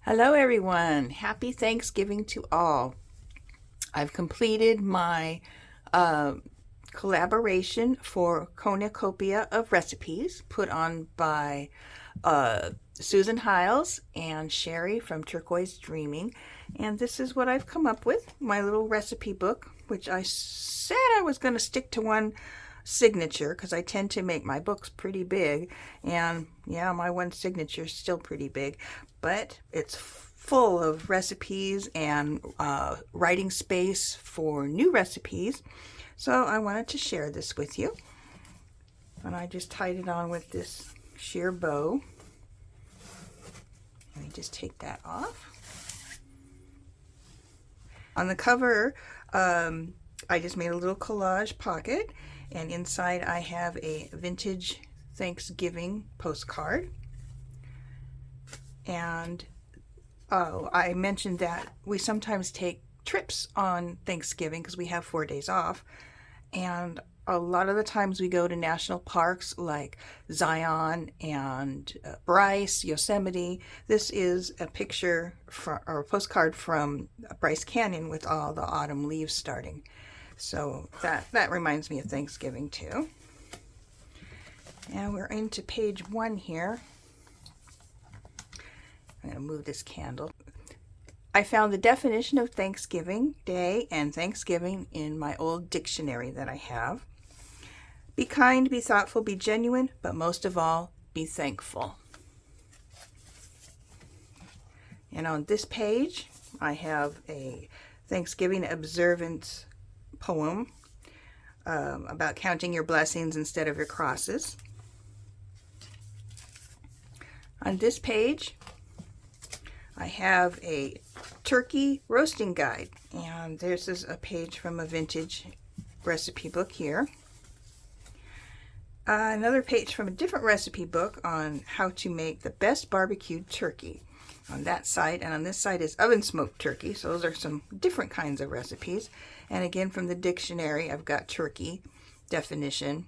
Hello everyone. Happy Thanksgiving to all. I've completed my uh, collaboration for Cornucopia of Recipes put on by Susan Hiles and Sheree from Turquoise Dreaming. And this is what I've come up with, my little recipe book, which I said I was going to stick to one signature because I tend to make my books pretty big, and yeah, my one signature is still pretty big, but it's full of recipes and writing space for new recipes. So I wanted to share this with you, and I just tied it on with this sheer bow. Let me just take that off. On the cover, I just made a little collage pocket, and inside I have a vintage Thanksgiving postcard. And I mentioned that we sometimes take trips on Thanksgiving because we have 4 days off, and a lot of the times we go to national parks like Zion and Bryce, Yosemite. This is a picture or a postcard from Bryce Canyon with all the autumn leaves starting. So that reminds me of Thanksgiving too. And we're into page 1 here. I'm going to move this candle. I found the definition of Thanksgiving Day and Thanksgiving in my old dictionary that I have. Be kind, be thoughtful, be genuine, but most of all, be thankful. And on this page, I have a Thanksgiving observance poem about counting your blessings instead of your crosses. On this page, I have a turkey roasting guide, and this is a page from a vintage recipe book here. Another page from a different recipe book on how to make the best barbecued turkey on that side, and on this side is oven smoked turkey. So those are some different kinds of recipes. And again, from the dictionary, I've got turkey definition,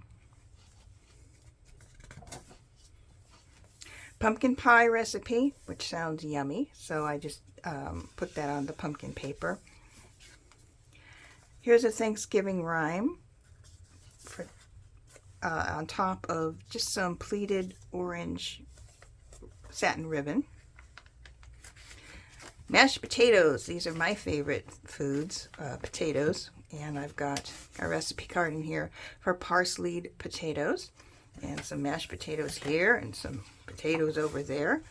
pumpkin pie recipe, which sounds yummy, so I just put that on the pumpkin paper. Here's a Thanksgiving rhyme for on top of just some pleated orange satin ribbon. Mashed potatoes. These are my favorite foods, potatoes. And I've got a recipe card in here for parsleyed potatoes. And some mashed potatoes here and some potatoes over there.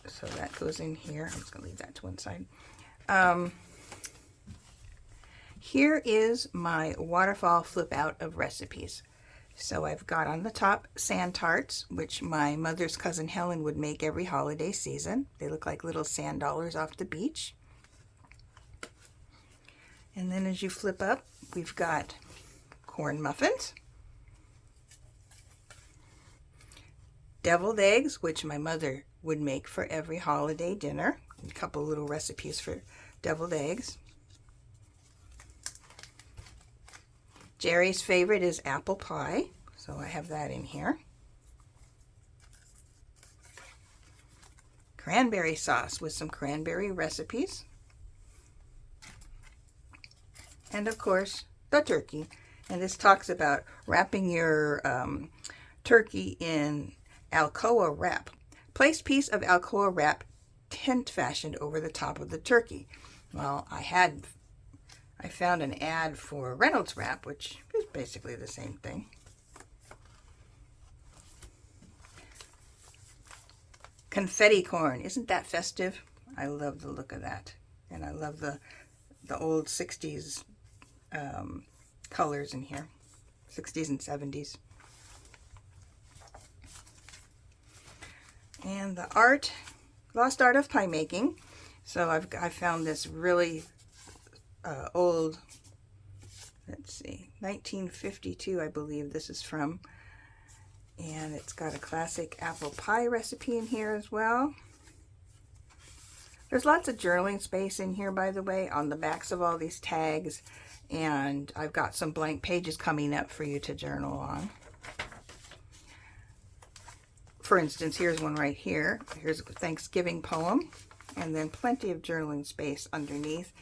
So that goes in here. I'm just going to leave that to one side. Here is my waterfall flip out of recipes. So I've got on the top sand tarts, which my mother's cousin Helen would make every holiday season. They look like little sand dollars off the beach. And then as you flip up, we've got corn muffins, deviled eggs, which my mother would make for every holiday dinner. A couple little recipes for deviled eggs. Jerry's favorite is apple pie, so I have that in here. Cranberry sauce with some cranberry recipes. And of course, the turkey. And this talks about wrapping your turkey in Alcoa wrap. Place piece of Alcoa wrap tent fashioned over the top of the turkey. Well, I found an ad for Reynolds wrap, which is basically the same thing. Confetti corn. Isn't that festive? I love the look of that. And I love the old 60s colors in here. 60s and 70s. And the art, lost art of pie making. So I found this really old, let's see, 1952 I believe this is from, and it's got a classic apple pie recipe in here as well. There's lots of journaling space in here, by the way, on the backs of all these tags, and I've got some blank pages coming up for you to journal on. for instance, here's one right here. Here's a Thanksgiving poem, and then plenty of journaling space underneath.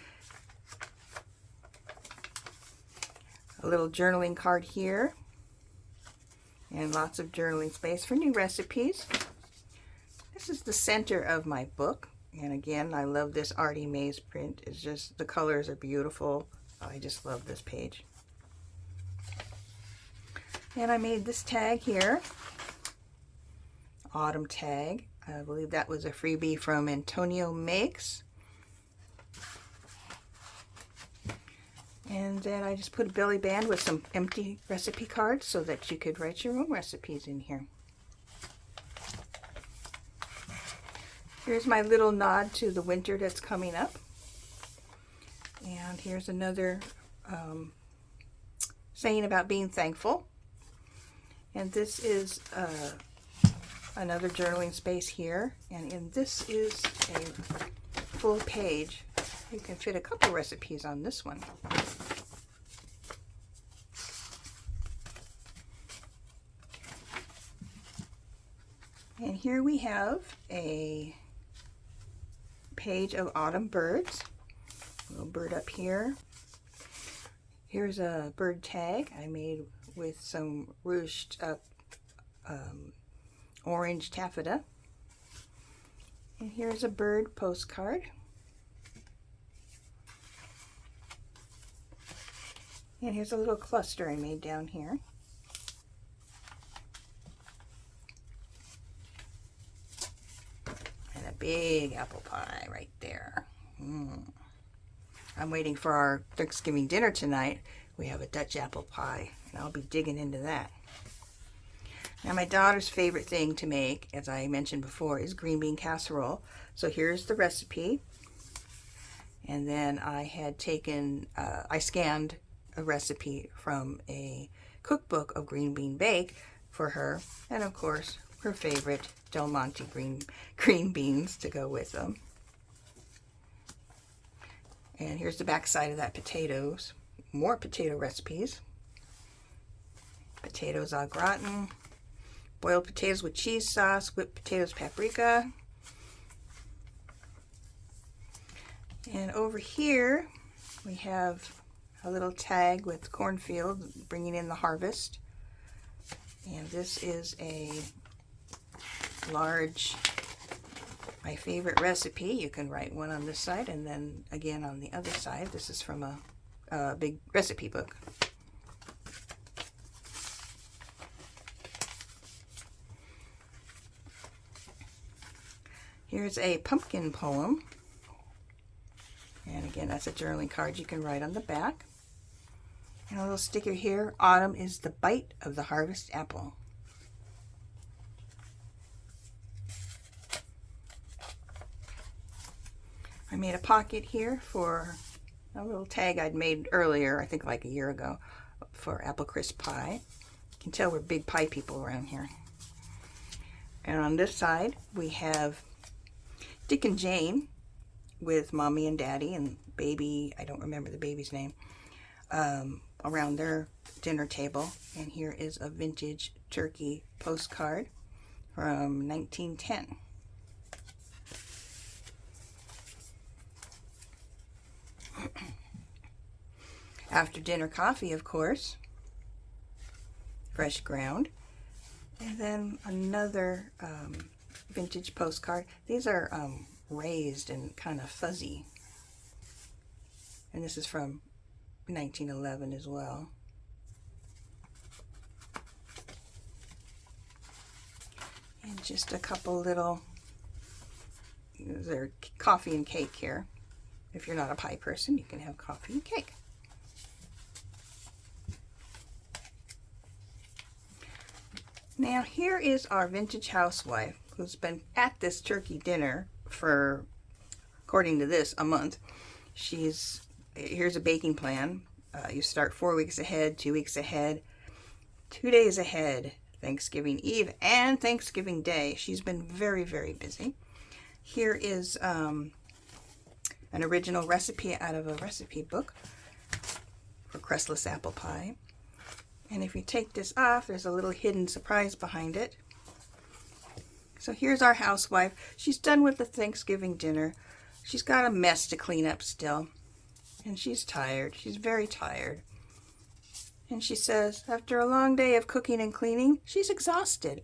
A little journaling card here, and lots of journaling space for new recipes. This is the center of my book, and again, I love this Artie Mays print. It's just, the colors are beautiful. I just love this page. And I made this tag here, autumn tag. I believe that was a freebie from Antonio Makes. And then I just put a belly band with some empty recipe cards so that you could write your own recipes in here. Here's my little nod to the winter that's coming up. And here's another saying about being thankful. And this is another journaling space here. And this is a full page. You can fit a couple recipes on this one. And here we have a page of autumn birds. A little bird up here. Here's a bird tag I made with some ruched up orange taffeta. And here's a bird postcard. And here's a little cluster I made down here. And a big apple pie right there. I'm waiting for our Thanksgiving dinner tonight. We have a Dutch apple pie, and I'll be digging into that. Now, my daughter's favorite thing to make, as I mentioned before, is green bean casserole. So here's the recipe. And then I had taken, I scanned a recipe from a cookbook of green bean bake for her, and of course her favorite Del Monte green beans to go with them. And here's the back side of that potatoes. More potato recipes. Potatoes au gratin, boiled potatoes with cheese sauce, whipped potatoes, paprika. And over here we have a little tag with cornfield, bringing in the harvest. And this is a large, my favorite recipe. You can write one on this side and then again on the other side. This is from a big recipe book. Here's a pumpkin poem. And again, that's a journaling card you can write on the back. And a little sticker here, autumn is the bite of the harvest apple. I made a pocket here for a little tag I'd made earlier, I think like a year ago, for apple crisp pie. You can tell we're big pie people around here. And on this side, we have Dick and Jane with Mommy and Daddy and baby, I don't remember the baby's name, around their dinner table. And here is a vintage turkey postcard from 1910. After dinner coffee, of course, fresh ground. And then another vintage postcard. These are raised and kind of fuzzy. And this is from 1911 as well. And just a couple little, they're coffee and cake here. If you're not a pie person, you can have coffee and cake. Now here is our vintage housewife who's been at this turkey dinner for, according to this, a month. Here's a baking plan. You start 4 weeks ahead, 2 weeks ahead, 2 days ahead, Thanksgiving Eve and Thanksgiving Day. She's been very, very busy. Here is an original recipe out of a recipe book for crustless apple pie. And if you take this off, there's a little hidden surprise behind it. So here's our housewife. She's done with the Thanksgiving dinner. She's got a mess to clean up still. And she's tired. She's very tired. And she says, after a long day of cooking and cleaning, she's exhausted.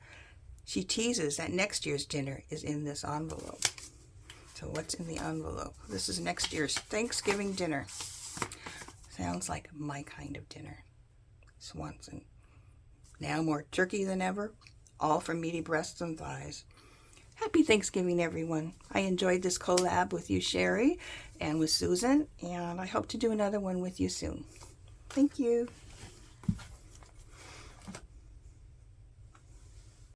She teases that next year's dinner is in this envelope. So what's in the envelope? This is next year's Thanksgiving dinner. Sounds like my kind of dinner. Swanson. Now more turkey than ever, all from meaty breasts and thighs. Happy Thanksgiving, everyone. I enjoyed this collab with you, Sheree, and with Susan, and I hope to do another one with you soon. Thank you.